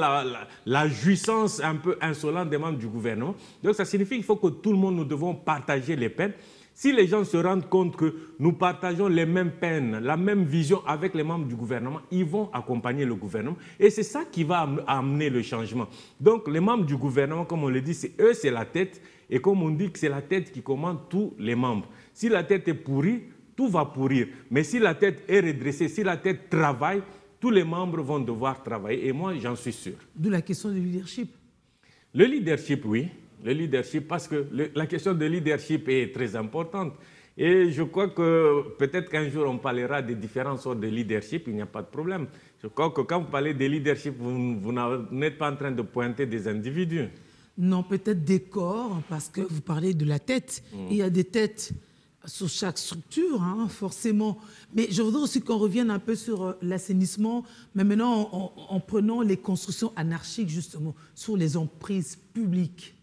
la jouissance un peu insolente des membres du gouvernement. Donc, ça signifie qu'il faut que tout le monde, nous devons partager les peines. Si les gens se rendent compte que nous partageons les mêmes peines, la même vision avec les membres du gouvernement, ils vont accompagner le gouvernement. Et c'est ça qui va amener le changement. Donc, les membres du gouvernement, comme on le dit, eux, c'est la tête. Et comme on dit que c'est la tête qui commande tous les membres. Si la tête est pourrie, tout va pourrir. Mais si la tête est redressée, si la tête travaille, tous les membres vont devoir travailler. Et moi, j'en suis sûr. D'où la question du leadership. Le leadership, oui. Le leadership, parce que la question de leadership est très importante. Et je crois que peut-être qu'un jour on parlera des différentes sortes de leadership, il n'y a pas de problème. Je crois que quand vous parlez de leadership, vous n'êtes pas en train de pointer des individus. Non, peut-être des corps, parce que vous parlez de la tête. Il y a des têtes sur chaque structure, hein, forcément. Mais je voudrais aussi qu'on revienne un peu sur l'assainissement, mais maintenant en prenant les constructions anarchiques, justement, sur les emprises publiques.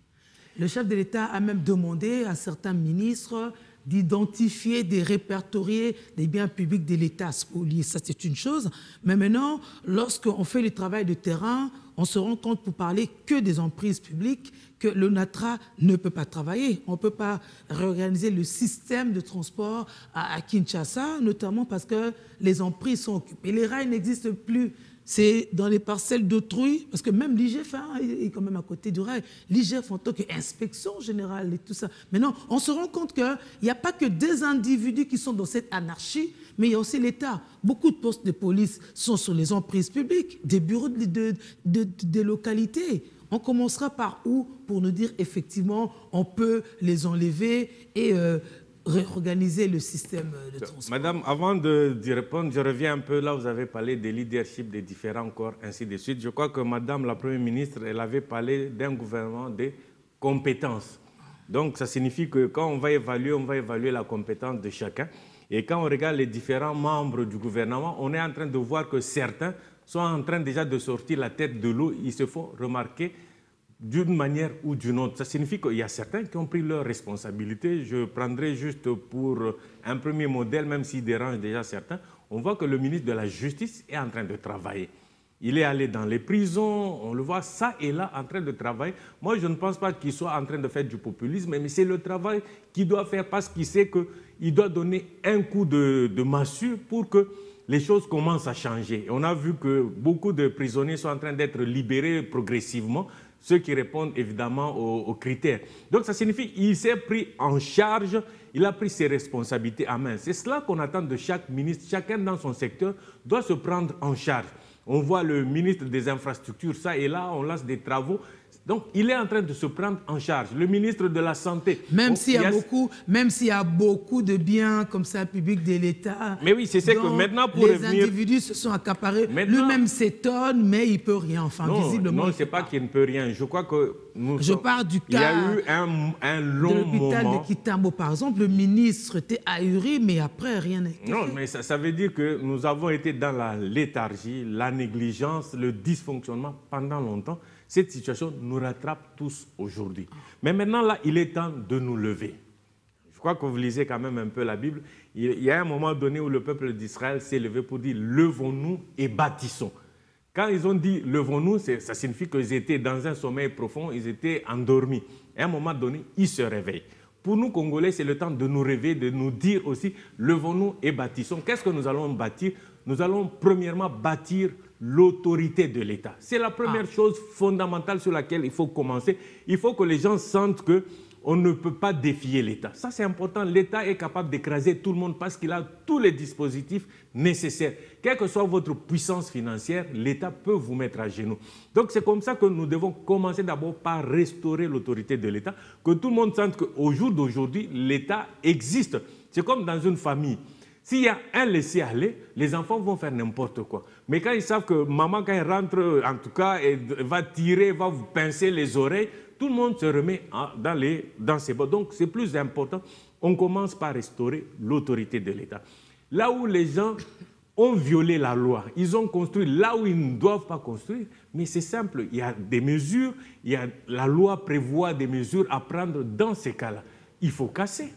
Le chef de l'État a même demandé à certains ministres d'identifier, de répertorier les biens publics de l'État spoliés. Ça, c'est une chose. Mais maintenant, lorsqu'on fait le travail de terrain, on se rend compte, pour parler que des emprises publiques, que le NATRA ne peut pas travailler. On ne peut pas réorganiser le système de transport à Kinshasa, notamment parce que les emprises sont occupées. Les rails n'existent plus. C'est dans les parcelles d'autrui, parce que même l'IGF est quand même à côté du rail. L'IGF en tant qu'inspection générale et tout ça. Maintenant, on se rend compte qu'il n'y a pas que des individus qui sont dans cette anarchie, mais il y a aussi l'État. Beaucoup de postes de police sont sur les emprises publiques, des bureaux de localités. On commencera par où pour nous dire effectivement on peut les enlever et réorganiser le système de transport. Madame, avant d'y répondre, je reviens un peu là où vous avez parlé des leadership des différents corps, ainsi de suite. Je crois que Madame la Première ministre, elle avait parlé d'un gouvernement de compétences. Donc, ça signifie que quand on va évaluer la compétence de chacun. Et quand on regarde les différents membres du gouvernement, on est en train de voir que certains sont en train déjà de sortir la tête de l'eau. Ils se font remarquer d'une manière ou d'une autre. Ça signifie qu'il y a certains qui ont pris leurs responsabilités. Je prendrai juste pour un premier modèle, même s'il dérange déjà certains. On voit que le ministre de la Justice est en train de travailler. Il est allé dans les prisons, on le voit ça et là en train de travailler. Moi, je ne pense pas qu'il soit en train de faire du populisme, mais c'est le travail qu'il doit faire parce qu'il sait qu'il doit donner un coup de massue pour que les choses commencent à changer. Et on a vu que beaucoup de prisonniers sont en train d'être libérés progressivement, ceux qui répondent évidemment aux critères. Donc ça signifie qu'il s'est pris en charge, il a pris ses responsabilités en main. C'est cela qu'on attend de chaque ministre. Chacun dans son secteur doit se prendre en charge. On voit le ministre des Infrastructures, ça et là, on lance des travaux. Donc, il est en train de se prendre en charge. Le ministre de la Santé... Même s'il y a beaucoup de biens comme ça, publics de l'État... Mais oui, c'est ça que maintenant, pour les individus se sont accaparés. Lui-même s'étonne, mais il ne peut rien. Enfin, visiblement... Non, ce n'est pas qu'il ne peut rien. Je crois que... Je parle du cas... Il y a eu un long moment... De l'hôpital de Kitambo, par exemple, le ministre était ahuri, mais après, rien n'a été fait. Non, mais ça veut dire que nous avons été dans la léthargie, la négligence, le dysfonctionnement pendant longtemps. Cette situation nous rattrape tous aujourd'hui. Mais maintenant, là, il est temps de nous lever. Je crois que vous lisez quand même un peu la Bible. Il y a un moment donné où le peuple d'Israël s'est levé pour dire « levons-nous et bâtissons ». Quand ils ont dit « levons-nous », ça signifie qu'ils étaient dans un sommeil profond, ils étaient endormis. À un moment donné, ils se réveillent. Pour nous, Congolais, c'est le temps de nous réveiller, de nous dire aussi « levons-nous et bâtissons ». Qu'est-ce que nous allons bâtir? Nous allons premièrement bâtir l'autorité de l'État. C'est la première chose fondamentale sur laquelle il faut commencer. Il faut que les gens sentent qu'on ne peut pas défier l'État. Ça, c'est important. L'État est capable d'écraser tout le monde parce qu'il a tous les dispositifs nécessaires. Quelle que soit votre puissance financière, l'État peut vous mettre à genoux. Donc, c'est comme ça que nous devons commencer d'abord par restaurer l'autorité de l'État, que tout le monde sente qu'au jour d'aujourd'hui, l'État existe. C'est comme dans une famille. S'il y a un laisser-aller, les enfants vont faire n'importe quoi. Mais quand ils savent que maman, quand elle rentre, en tout cas, elle va tirer, va vous pincer les oreilles, tout le monde se remet dans ses bottes. Donc, c'est plus important. On commence par restaurer l'autorité de l'État. Là où les gens ont violé la loi, ils ont construit là où ils ne doivent pas construire, mais c'est simple, il y a des mesures, la loi prévoit des mesures à prendre dans ces cas-là. Il faut casser.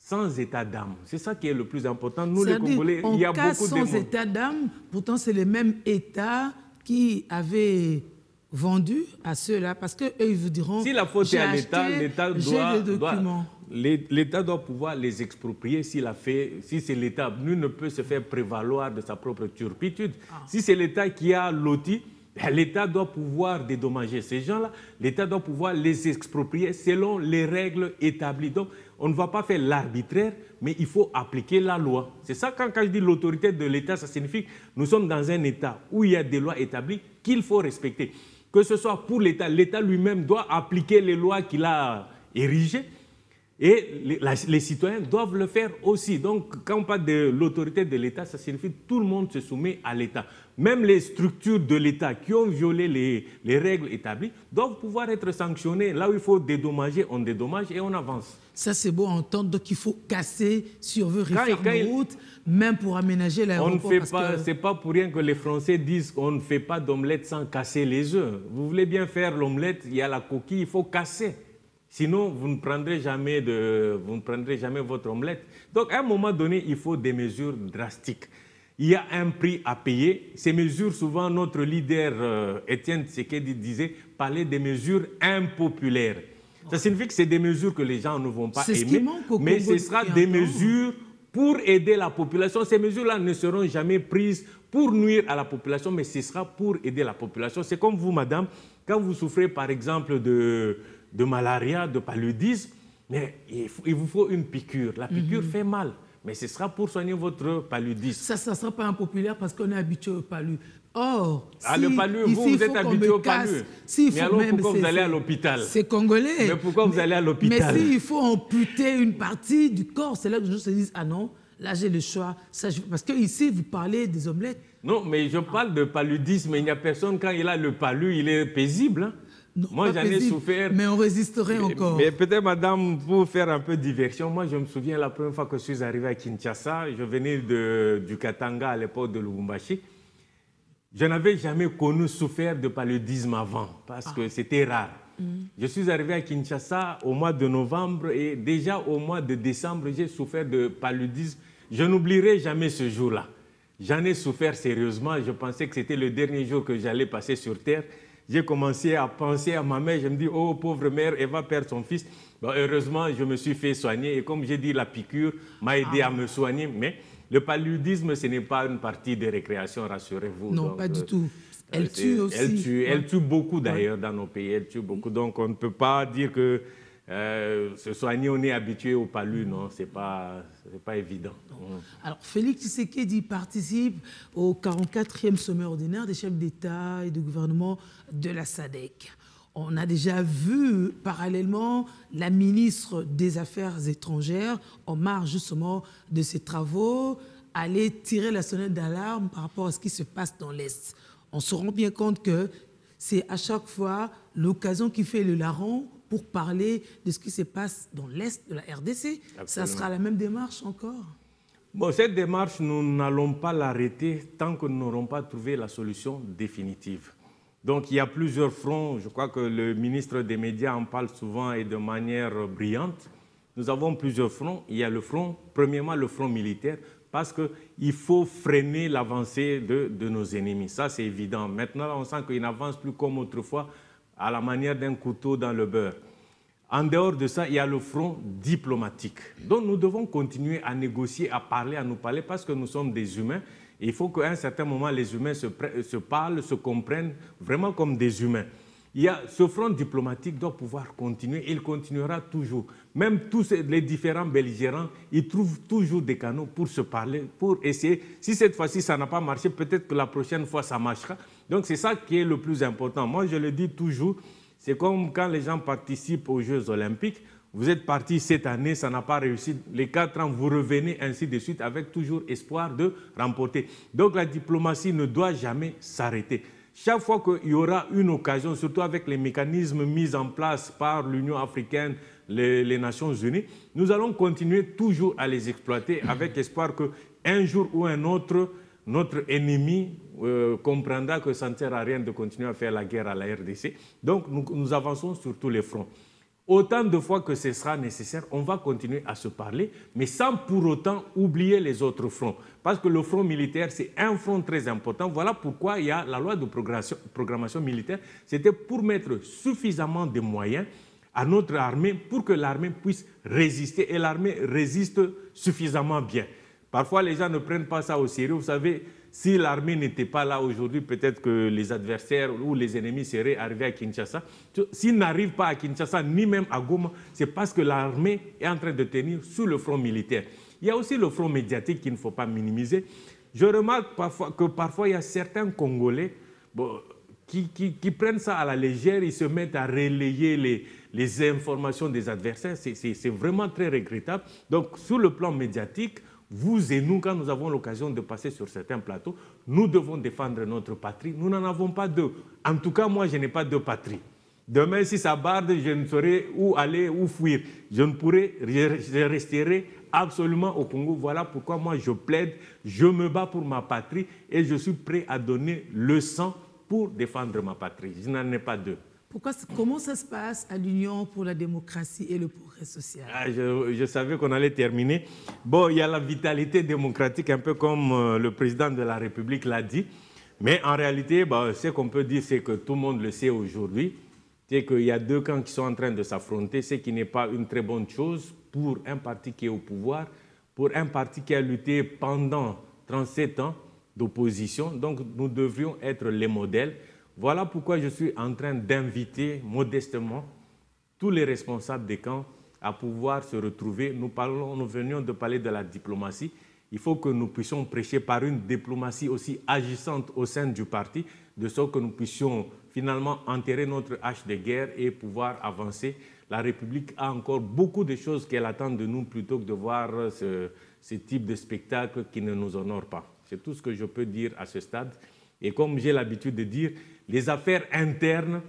Sans état d'âme. C'est ça qui est le plus important. Nous, les Congolais, il y a beaucoup de... sans état d'âme, pourtant c'est le même État qui avait vendu à ceux-là, parce qu'eux, ils vous diront... Si la faute est à l'État, l'État doit pouvoir les exproprier s'il a fait... Si c'est l'État, nul ne peut se faire prévaloir de sa propre turpitude. Si c'est l'État qui a loti, l'État doit pouvoir dédommager ces gens-là. L'État doit pouvoir les exproprier selon les règles établies. Donc, on ne va pas faire l'arbitraire, mais il faut appliquer la loi. C'est ça, quand je dis l'autorité de l'État, ça signifie que nous sommes dans un État où il y a des lois établies qu'il faut respecter. Que ce soit pour l'État, l'État lui-même doit appliquer les lois qu'il a érigées et les citoyens doivent le faire aussi. Donc, quand on parle de l'autorité de l'État, ça signifie que tout le monde se soumet à l'État. Même les structures de l'État qui ont violé les règles établies doivent pouvoir être sanctionnées. Là où il faut dédommager, on dédommage et on avance. Ça, c'est beau à entendre. Donc, il faut casser si on veut refaire nos routes, même pour aménager l'aéroport. C'est pas pour rien que les Français disent qu'on ne fait pas d'omelette sans casser les œufs. Vous voulez bien faire l'omelette, il y a la coquille, il faut casser. Sinon, vous ne prendrez jamais votre omelette. Donc, à un moment donné, il faut des mesures drastiques. Il y a un prix à payer. Ces mesures, souvent, notre leader, Étienne Tshisekedi, disait, parlait des mesures impopulaires. Ça signifie que c'est des mesures que les gens ne vont pas aimer, mais ce sera des mesures pour aider la population. Ces mesures-là ne seront jamais prises pour nuire à la population, mais ce sera pour aider la population. C'est comme vous, madame, quand vous souffrez, par exemple, de malaria, de paludisme, mais il vous faut une piqûre. La piqûre fait mal. Mais ce sera pour soigner votre paludisme. Ça ne sera pas impopulaire parce qu'on est habitué au palu. Or, le palu, vous êtes habitué au palu. Mais alors pourquoi vous allez à l'hôpital? C'est congolais. Mais pourquoi vous allez à l'hôpital? Mais s'il faut amputer une partie du corps, c'est là que les gens se disent, ah non, là j'ai le choix. Parce qu'ici, vous parlez des omelettes. Non, mais je parle de paludisme. Il n'y a personne, quand il a le palu, il est paisible. Hein? Non, moi, j'en ai souffert. Mais on résisterait encore. Mais peut-être, madame, pour faire un peu de diversion, moi, je me souviens la première fois que je suis arrivé à Kinshasa, je venais du Katanga à l'époque de Lubumbashi. Je n'avais jamais souffert de paludisme avant, parce que c'était rare. Je suis arrivé à Kinshasa au mois de novembre et déjà au mois de décembre, j'ai souffert de paludisme. Je n'oublierai jamais ce jour-là. J'en ai souffert sérieusement. Je pensais que c'était le dernier jour que j'allais passer sur Terre. J'ai commencé à penser à ma mère. Je me dis, oh, pauvre mère, elle va perdre son fils. Bon, heureusement, je me suis fait soigner. Et comme j'ai dit, la piqûre m'a aidé à me soigner. Mais le paludisme, ce n'est pas une partie de récréation, rassurez-vous. Non, donc, pas du tout. Elle tue aussi. Elle tue beaucoup d'ailleurs dans nos pays. Elle tue beaucoup. Donc, on ne peut pas dire que se soigner, on est habitué au palu, non, c'est pas évident. Alors, Félix Tshisekedi participe au 44e sommet ordinaire des chefs d'État et de gouvernement de la SADC. On a déjà vu parallèlement la ministre des Affaires étrangères, en marge justement de ses travaux, aller tirer la sonnette d'alarme par rapport à ce qui se passe dans l'Est. On se rend bien compte que c'est à chaque fois l'occasion qui fait le larron pour parler de ce qui se passe dans l'Est de la RDC. Absolument. Ça sera la même démarche encore? Bon, cette démarche, nous n'allons pas l'arrêter tant que nous n'aurons pas trouvé la solution définitive. Donc, il y a plusieurs fronts. Je crois que le ministre des Médias en parle souvent et de manière brillante. Nous avons plusieurs fronts. Il y a le front, premièrement, le front militaire, parce qu'il faut freiner l'avancée de nos ennemis. Ça, c'est évident. Maintenant, on sent qu'ils n'avancent plus comme autrefois, à la manière d'un couteau dans le beurre. En dehors de ça, il y a le front diplomatique. Donc nous devons continuer à négocier, à parler, à nous parler, parce que nous sommes des humains. Et il faut qu'à un certain moment, les humains se parlent, se comprennent vraiment comme des humains. Ce front diplomatique doit pouvoir continuer, et il continuera toujours. Même tous les différents belligérants, ils trouvent toujours des canaux pour se parler, pour essayer. Si cette fois-ci, ça n'a pas marché, peut-être que la prochaine fois, ça marchera. Donc c'est ça qui est le plus important. Moi, je le dis toujours, c'est comme quand les gens participent aux Jeux Olympiques. Vous êtes partis cette année, ça n'a pas réussi. Les 4 ans, vous revenez ainsi de suite avec toujours espoir de remporter. Donc la diplomatie ne doit jamais s'arrêter. Chaque fois qu'il y aura une occasion, surtout avec les mécanismes mis en place par l'Union africaine, les Nations unies, nous allons continuer toujours à les exploiter avec espoir qu'un jour ou un autre, notre ennemi comprendra que ça ne sert à rien de continuer à faire la guerre à la RDC. Donc nous avançons sur tous les fronts. Autant de fois que ce sera nécessaire, on va continuer à se parler, mais sans pour autant oublier les autres fronts. Parce que le front militaire, c'est un front très important. Voilà pourquoi il y a la loi de programmation militaire. C'était pour mettre suffisamment de moyens à notre armée pour que l'armée puisse résister. Et l'armée résiste suffisamment bien. Parfois, les gens ne prennent pas ça au sérieux. Vous savez, si l'armée n'était pas là aujourd'hui, peut-être que les adversaires ou les ennemis seraient arrivés à Kinshasa. S'ils n'arrivent pas à Kinshasa, ni même à Goma, c'est parce que l'armée est en train de tenir sur le front militaire. Il y a aussi le front médiatique qu'il ne faut pas minimiser. Je remarque parfois, il y a certains Congolais qui prennent ça à la légère, ils se mettent à relayer les informations des adversaires. C'est vraiment très regrettable. Donc, sur le plan médiatique, vous et nous, quand nous avons l'occasion de passer sur certains plateaux, nous devons défendre notre patrie. Nous n'en avons pas deux. En tout cas, moi, je n'ai pas deux patries. Demain, si ça barde, je ne saurais où aller, où fuir. Je resterai absolument au Congo. Voilà pourquoi moi, je plaide, je me bats pour ma patrie et je suis prêt à donner le sang pour défendre ma patrie. Je n'en ai pas deux. Comment ça se passe à l'Union pour la démocratie et le progrès social? Je savais qu'on allait terminer. Bon, il y a la vitalité démocratique, un peu comme le président de la République l'a dit. Mais en réalité, ce qu'on peut dire, c'est que tout le monde le sait aujourd'hui, c'est qu'il y a deux camps qui sont en train de s'affronter, ce qui n'est pas une très bonne chose pour un parti qui est au pouvoir, pour un parti qui a lutté pendant 37 ans d'opposition. Donc, nous devrions être les modèles. Voilà pourquoi je suis en train d'inviter modestement tous les responsables des camps à pouvoir se retrouver. Nous venions de parler de la diplomatie. Il faut que nous puissions prêcher par une diplomatie aussi agissante au sein du parti, de sorte que nous puissions finalement enterrer notre hache de guerre et pouvoir avancer. La République a encore beaucoup de choses qu'elle attend de nous plutôt que de voir ce type de spectacle qui ne nous honore pas. C'est tout ce que je peux dire à ce stade. Et comme j'ai l'habitude de dire, les affaires internes,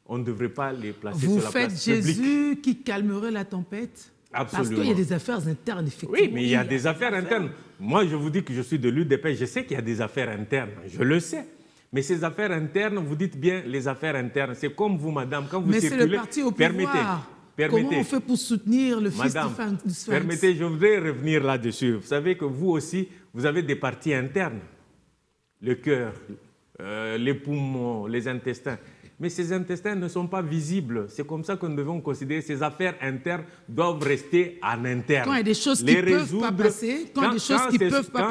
on ne devrait pas les placer sur la place publique. Vous faites Jésus qui calmerait la tempête? Absolument. Parce qu'il y a des affaires internes, effectivement. Oui, mais il y a des affaires internes. Moi, je vous dis que je suis de l'UDP, je sais qu'il y a des affaires internes, je le sais. Mais ces affaires internes, vous dites bien les affaires internes. C'est comme vous, madame, quand vous circulez... Mais c'est le parti au pouvoir. Permettez. Comment on fait pour soutenir le fils du Sphinx? Permettez, je voudrais revenir là-dessus. Vous savez que vous aussi, vous avez des parties internes. Le cœur, les poumons, les intestins. Mais ces intestins ne sont pas visibles. C'est comme ça que nous devons considérer ces affaires internes doivent rester en interne. Quand il y a des choses qui ne peuvent pas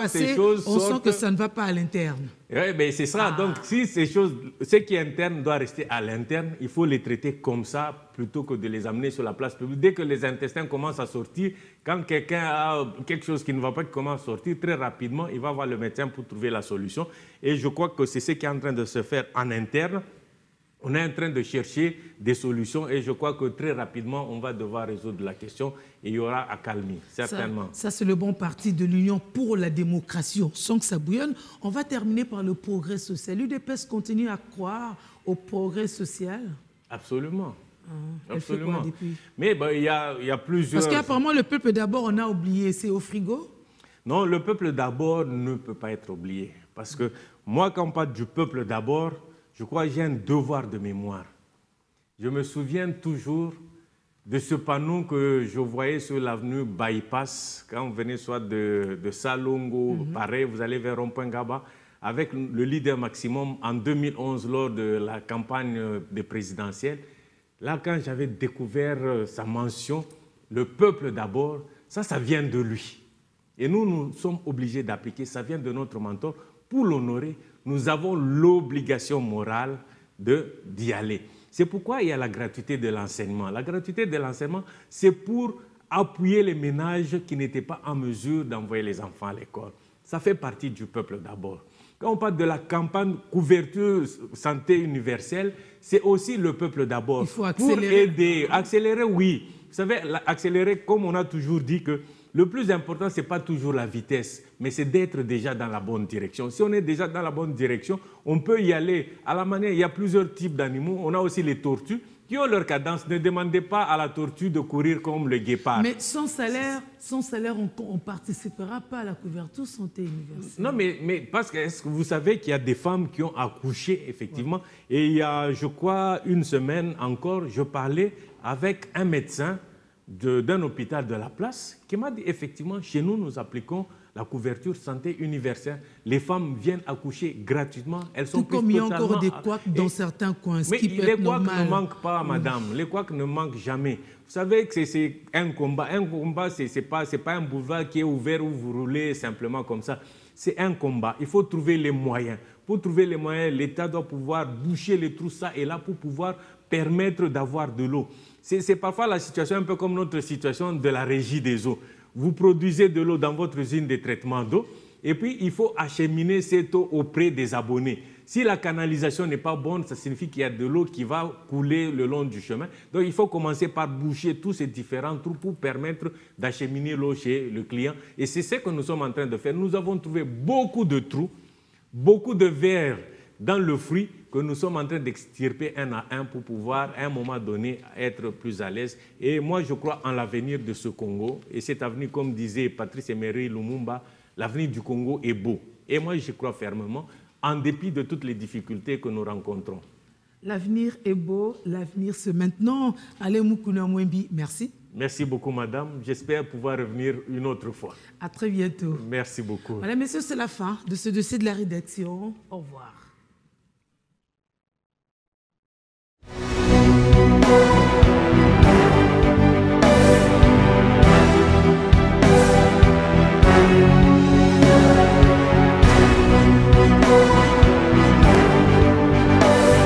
passer, on sent que ça ne va pas à l'interne. Oui, ben c'est ça. Donc, si ce qui est interne doit rester à l'interne, il faut les traiter comme ça plutôt que de les amener sur la place publique. Dès que les intestins commencent à sortir, quand quelqu'un a quelque chose qui ne va pas, qui commence à sortir, très rapidement, il va voir le médecin pour trouver la solution. Et je crois que c'est ce qui est en train de se faire en interne. On est en train de chercher des solutions et je crois que très rapidement, on va devoir résoudre la question et il y aura accalmie, certainement. Ça c'est le bon parti de l'Union pour la démocratie. On sent que ça bouillonne. On va terminer par le progrès social. L'UDPS continue à croire au progrès social? Absolument. Elle fait quoi depuis? Mais il y a plusieurs... Parce qu'apparemment, le peuple d'abord, on a oublié. C'est au frigo? Non, le peuple d'abord ne peut pas être oublié. Parce que moi, quand on parle du peuple d'abord, je crois que j'ai un devoir de mémoire. Je me souviens toujours de ce panneau que je voyais sur l'avenue Bypass, quand on venait soit de Salongo, pareil, vous allez vers Rond-Point Gaba, avec le leader Maximum en 2011 lors de la campagne des présidentielles. Là, quand j'avais découvert sa mention, le peuple d'abord, ça vient de lui. Et nous sommes obligés d'appliquer, ça vient de notre mentor. Pour l'honorer, nous avons l'obligation morale d'y aller. C'est pourquoi il y a la gratuité de l'enseignement. La gratuité de l'enseignement, c'est pour appuyer les ménages qui n'étaient pas en mesure d'envoyer les enfants à l'école. Ça fait partie du peuple d'abord. Quand on parle de la campagne couverture santé universelle, c'est aussi le peuple d'abord. Il faut accélérer. Pour aider. Accélérer, oui. Vous savez, accélérer, comme on a toujours dit que le plus important, ce n'est pas toujours la vitesse, mais c'est d'être déjà dans la bonne direction. Si on est déjà dans la bonne direction, on peut y aller à la manière. Il y a plusieurs types d'animaux. On a aussi les tortues qui ont leur cadence. Ne demandez pas à la tortue de courir comme le guépard. Mais sans salaire on ne participera pas à la couverture santé universelle. Non, mais parce que, est-ce que vous savez qu'il y a des femmes qui ont accouché, effectivement, et il y a, je crois, une semaine encore, je parlais avec un médecin d'un hôpital de la place qui m'a dit effectivement, chez nous, nous appliquons la couverture santé universelle. Les femmes viennent accoucher gratuitement. Elles sont tout comme il y a encore des couacs dans certains coins, ce qui peut être normal. Les couacs ne manquent pas, madame. Les couacs ne manquent jamais. Vous savez que c'est un combat. Un combat, ce n'est pas un boulevard qui est ouvert où vous roulez simplement comme ça. C'est un combat. Il faut trouver les moyens. Pour trouver les moyens, l'État doit pouvoir boucher les trous ça et là pour pouvoir permettre d'avoir de l'eau. C'est parfois la situation un peu comme notre situation de la régie des eaux. Vous produisez de l'eau dans votre usine de traitement d'eau et puis il faut acheminer cette eau auprès des abonnés. Si la canalisation n'est pas bonne, ça signifie qu'il y a de l'eau qui va couler le long du chemin. Donc il faut commencer par boucher tous ces différents trous pour permettre d'acheminer l'eau chez le client. Et c'est ce que nous sommes en train de faire. Nous avons trouvé beaucoup de trous, beaucoup de vers dans le fruit que nous sommes en train d'extirper un à un pour pouvoir, à un moment donné, être plus à l'aise. Et moi, je crois en l'avenir de ce Congo. Et cet avenir, comme disait Patrice Emery Lumumba, l'avenir du Congo est beau. Et moi, je crois fermement, en dépit de toutes les difficultés que nous rencontrons. L'avenir est beau, l'avenir c'est maintenant. Alain Moukouna Mwembi, merci. Merci beaucoup, madame. J'espère pouvoir revenir une autre fois. À très bientôt. Merci beaucoup. Voilà, messieurs, c'est la fin de ce dossier de la rédaction. Au revoir.